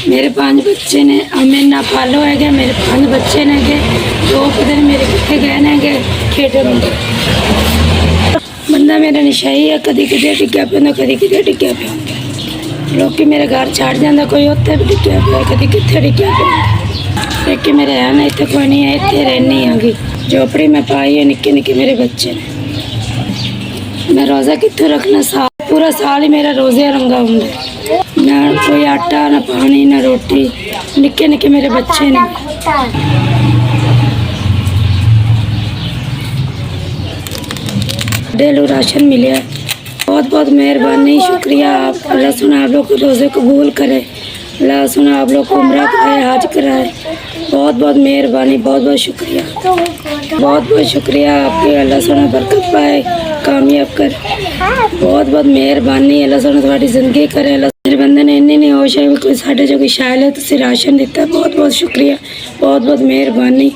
मेरे 5 बच्चे ने मेरे ना पालो है मेरे 5 बच्चे ने 2 पता नहीं मेरे कितने गए ने खेडे बंदा मेरा नशाई है कभी कितने डिग्या पे कभी कितने डिग्या पे लोग मेरे घर छड़ जाता कोई उत्थे भी डिग्या पे कभी कितने डिग्या पे एक मेरे है ना इतने कोई नहीं है इतने रहनी आगी झोपड़ी में पाई है निक्के निक्के मेरे बच्चे ने मैं रोज़ा कितों रखना साल पूरा साल ही मेरा रोज़े रंगा होंगे ना कोई आटा ना पानी ना रोटी निक्के निक्के मेरे बच्चे ने डेलू राशन मिले बहुत बहुत मेहरबानी शुक्रिया आप अल्लाह सुना आप लोग को रोज़े कबूल करे अल्लाह सुना आप लोग को उम्रा कराए हज कराए बहुत बहुत मेहरबानी बहुत बहुत शुक्रिया बहुत बहुत शुक्रिया आपके अल्लाह सुना बरकत पाए कामयाब कर बहुत बहुत मेहरबानी अल्लाह सुना थोड़ी जिंदगी करे अल्लाह मेरे बंदे ने इन्नी नहीं होश है कोई साढ़े जो कोई शायल है तुझे राशन दिता बहुत बहुत शुक्रिया बहुत बहुत मेहरबानी।